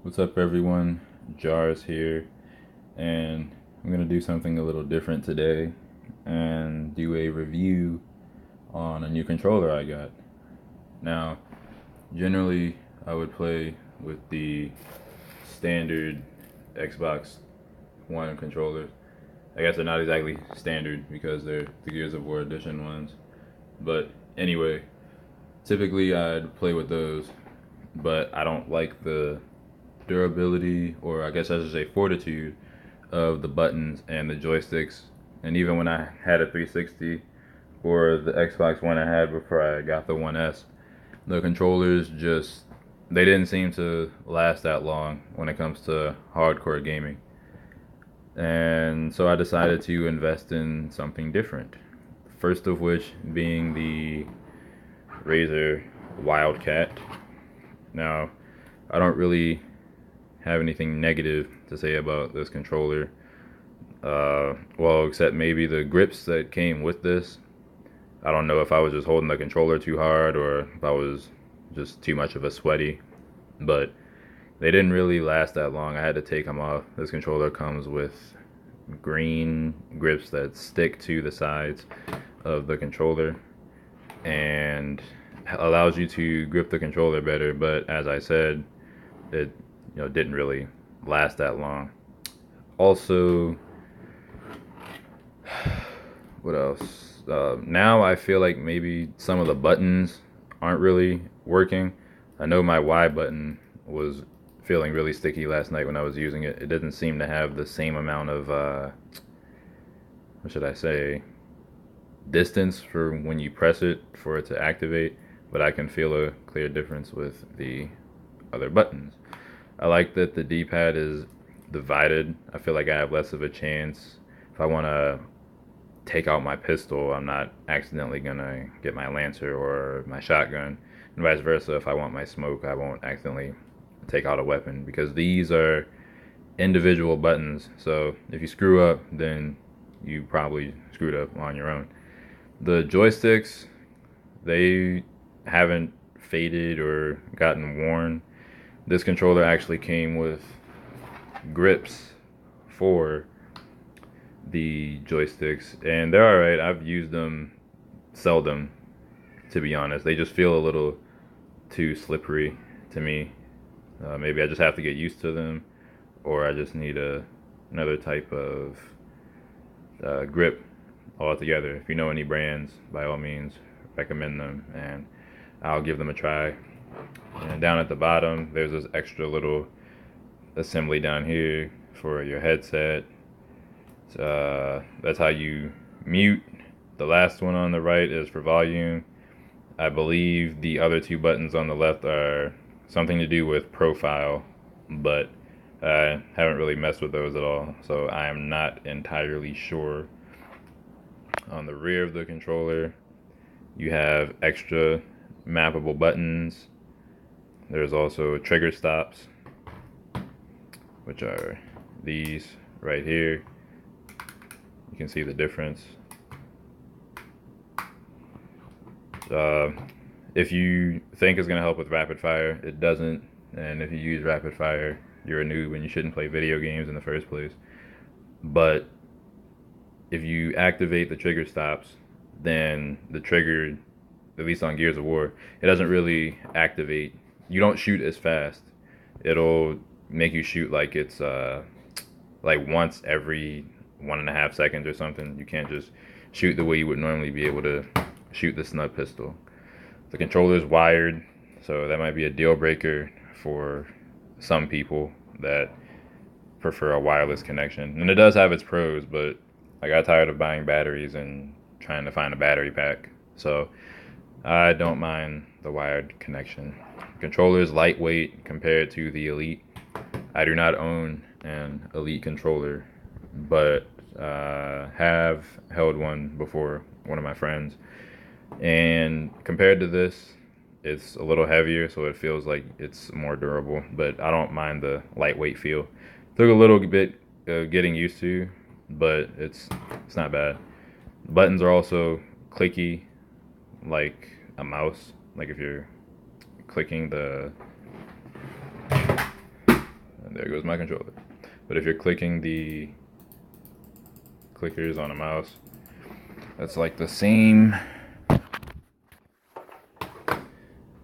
What's up, everyone? Jars here, and I'm gonna do something a little different today and do a review on a new controller I got. Now, generally, I would play with the standard Xbox One controllers. I guess they're not exactly standard because they're the Gears of War Edition ones. But anyway, typically I'd play with those, but I don't like the durability, or I guess I should say fortitude, of the buttons and the joysticks. And even when I had a 360 or the Xbox One I had before I got the One S, the controllers just, they didn't seem to last that long when it comes to hardcore gaming. And so I decided to invest in something different. First of which being the Razer Wildcat. Now, I don't really have anything negative to say about this controller. Well, except maybe the grips that came with this. I don't know if I was just holding the controller too hard or if I was just too much of a sweaty, but they didn't really last that long. I had to take them off. This controller comes with green grips that stick to the sides of the controller and allows you to grip the controller better, but as I said, it didn't really last that long. Also, what else? Now I feel like maybe some of the buttons aren't really working. I know my Y button was feeling really sticky last night when I was using it. It didn't seem to have the same amount of, what should I say, distance for when you press it for it to activate, but I can feel a clear difference with the other buttons. I like that the D-pad is divided. I feel like I have less of a chance. If I want to take out my pistol, I'm not accidentally going to get my Lancer or my shotgun. And vice versa, if I want my smoke, I won't accidentally take out a weapon, because these are individual buttons. So if you screw up, then you probably screwed up on your own. The joysticks, they haven't faded or gotten worn. This controller actually came with grips for the joysticks, and they're alright. I've used them seldom, to be honest. They just feel a little too slippery to me. Maybe I just have to get used to them, or I just need another type of grip altogether. If you know any brands, by all means, recommend them, and I'll give them a try. And down at the bottom, there's this extra little assembly down here for your headset. That's how you mute. The last one on the right is for volume. I believe the other two buttons on the left are something to do with profile, but I haven't really messed with those at all, so I am not entirely sure. On the rear of the controller, you have extra mappable buttons. There's also trigger stops, which are these right here. You can see the difference. If you think it's going to help with rapid fire, it doesn't. And if you use rapid fire, you're a noob and you shouldn't play video games in the first place. But if you activate the trigger stops, then the trigger, at least on Gears of War, it doesn't really activate. You don't shoot as fast. It'll make you shoot like it's like once every 1.5 seconds or something. You can't just shoot the way you would normally be able to shoot the snub pistol. The controller is wired, so that might be a deal breaker for some people that prefer a wireless connection. And it does have its pros, but I got tired of buying batteries and trying to find a battery pack. So I don't mind the wired connection. The controller is lightweight compared to the Elite. I do not own an Elite controller, but have held one before, one of my friends. And compared to this, it's a little heavier, so it feels like it's more durable, but I don't mind the lightweight feel. Took a little bit getting used to, but it's not bad. Buttons are also clicky, like a mouse. Like if you're clicking the and there goes my controller. But if you're clicking the clickers on a mouse, that's like the same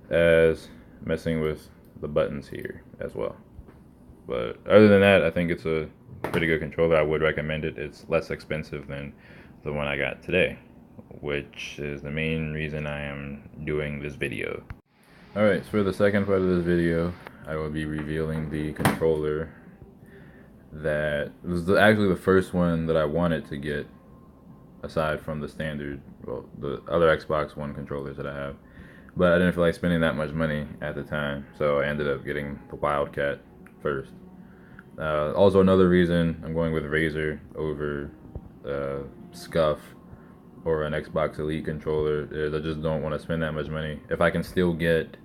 as messing with the buttons here as well. But other than that, I think it's a pretty good controller. I would recommend it. It's less expensive than the one I got today, which is the main reason I am doing this video. Alright, so for the second part of this video, I will be revealing the controller that was actually the first one that I wanted to get, aside from the standard, well, the other Xbox One controllers that I have. But I didn't feel like spending that much money at the time, so I ended up getting the Wildcat first. Also, another reason I'm going with Razer over Scuff or an Xbox Elite controller is I just don't want to spend that much money. If I can still get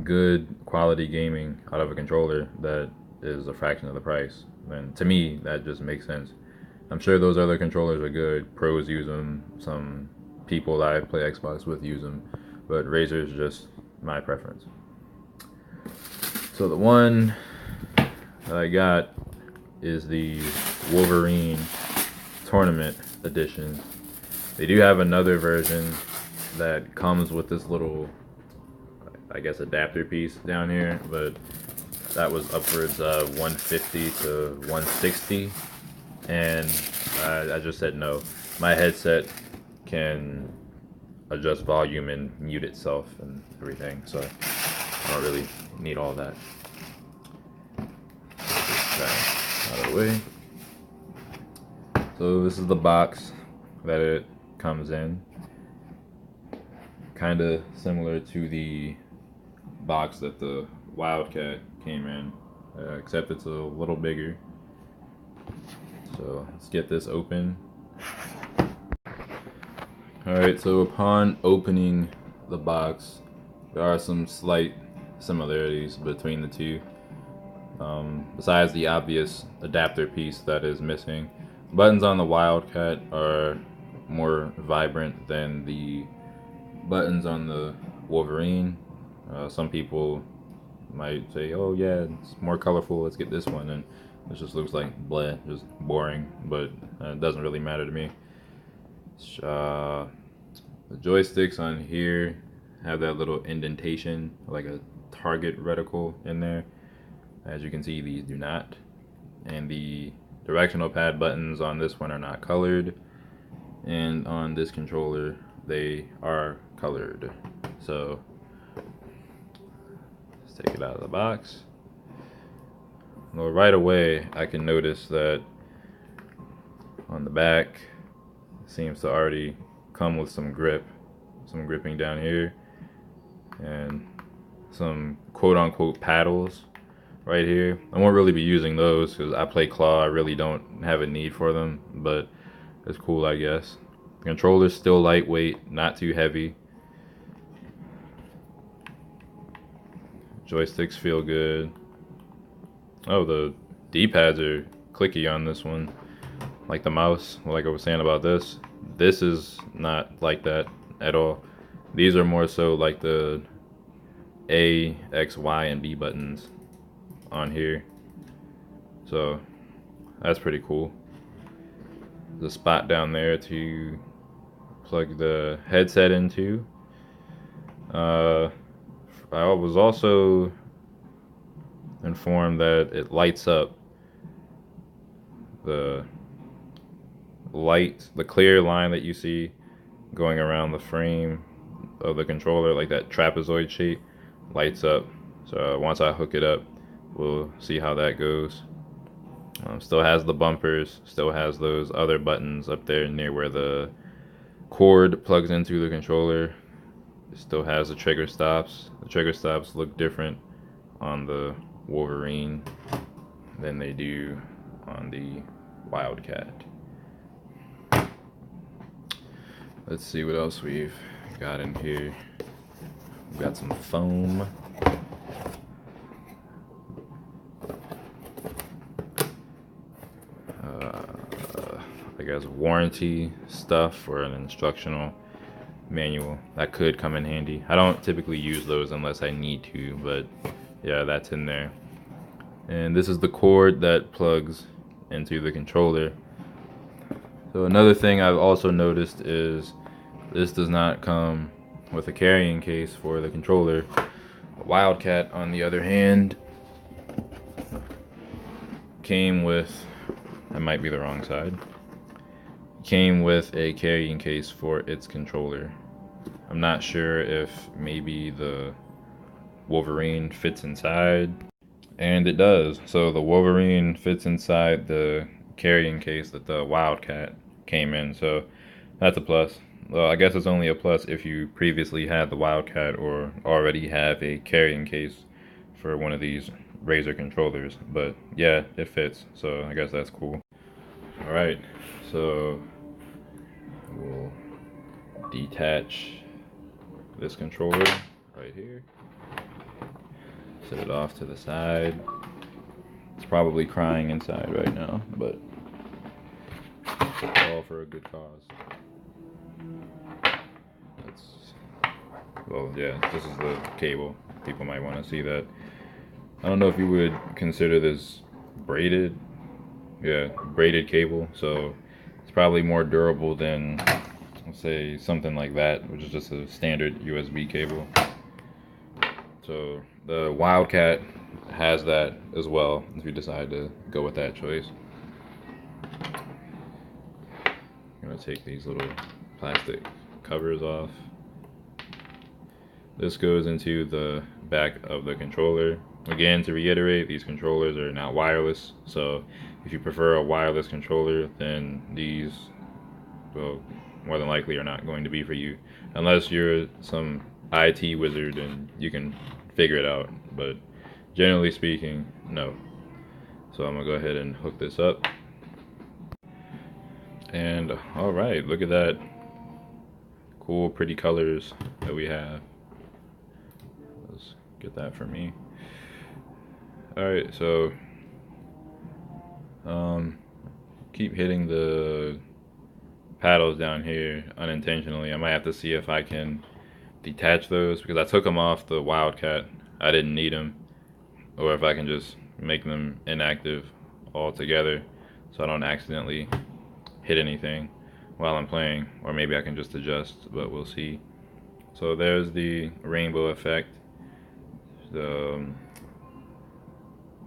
good quality gaming out of a controller that is a fraction of the price, then to me that just makes sense. I'm sure those other controllers are good. Pros use them. Some people that I play Xbox with use them. But Razer is just my preference. So the one that I got is the Wolverine Tournament Edition. They do have another version that comes with this little, I guess, adapter piece down here, but that was upwards of $150 to $160, and I just said no. My headset can adjust volume and mute itself and everything, so I don't really need all that. Out of the way. So this is the box that it comes in. Kind of similar to the box that the Wildcat came in, except it's a little bigger. So let's get this open. Alright, so upon opening the box, there are some slight similarities between the two. Besides the obvious adapter piece that is missing, buttons on the Wildcat are more vibrant than the buttons on the Wolverine. Some people might say, oh yeah, it's more colorful, let's get this one, and it just looks like bleh, just boring, but it doesn't really matter to me. The joysticks on here have that little indentation, like a target reticle in there. As you can see, these do not. And the directional pad buttons on this one are not colored. And on this controller, they are colored. So, let's take it out of the box. Well, right away, I can notice that on the back, it seems to already come with some grip, some gripping down here, and some quote-unquote paddles right here. I won't really be using those because I play claw. I really don't have a need for them, but it's cool, I guess. The controller's still lightweight, not too heavy. Joysticks feel good. Oh, the D-pads are clicky on this one, like the mouse. Like I was saying about this is not like that at all. These are more so like the A, X, Y, and B buttons on here. So that's pretty cool. There's a spot down there to plug the headset into. I was also informed that it lights up the light, the clear line that you see going around the frame of the controller, like that trapezoid shape, lights up. So once I hook it up, we'll see how that goes. Still has the bumpers, still has those other buttons up there near where the cord plugs into the controller. It still has the trigger stops. The trigger stops look different on the Wolverine than they do on the Wildcat. Let's see what else we've got in here. We've got some foam. I guess warranty stuff or an instructional manual that could come in handy. I don't typically use those unless I need to, but yeah, that's in there. And this is the cord that plugs into the controller. So another thing I've also noticed is this does not come with a carrying case for the controller. Wildcat, on the other hand, came with, that might be the wrong side, came with a carrying case for its controller. I'm not sure if maybe the Wolverine fits inside, and it does. So the Wolverine fits inside the carrying case that the Wildcat came in, so that's a plus. Well, I guess it's only a plus if you previously had the Wildcat or already have a carrying case for one of these Razer controllers. But yeah, it fits, so I guess that's cool. Alright, so we'll detach this controller right here. Set it off to the side. It's probably crying inside right now, but all for a good cause. Well, yeah, this is the cable. People might want to see that. I don't know if you would consider this braided. Yeah, braided cable. So it's probably more durable than, let's say, something like that, which is just a standard USB cable. So the Wildcat has that as well, if you decide to go with that choice. I'm gonna take these little plastic covers off. This goes into the back of the controller. Again, to reiterate, these controllers are not wireless, so if you prefer a wireless controller, then these, well, more than likely are not going to be for you, unless you're some IT wizard and you can figure it out, but generally speaking, no. So I'm gonna go ahead and hook this up. And all right, look at that cool, pretty colors that we have. Let's get that for me. All right, so keep hitting the paddles down here unintentionally. I might have to see if I can detach those, because I took them off the Wildcat. I didn't need them, or if I can just make them inactive altogether so I don't accidentally hit anything while I'm playing, or maybe I can just adjust, but we'll see. So there's the rainbow effect.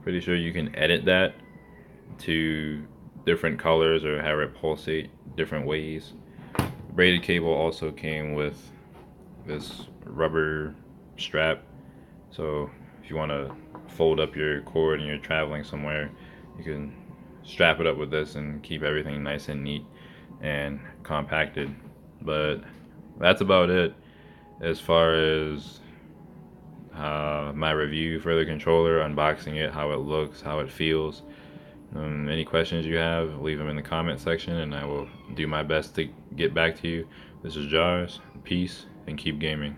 Pretty sure you can edit that to different colors or have it pulsate different ways. The braided cable also came with this rubber strap, so if you want to fold up your cord and you're traveling somewhere, you can strap it up with this and keep everything nice and neat and compacted. But that's about it as far as my review for the controller, unboxing it, how it looks, how it feels. Any questions you have, leave them in the comment section and I will do my best to get back to you. This is Jars. Peace and keep gaming.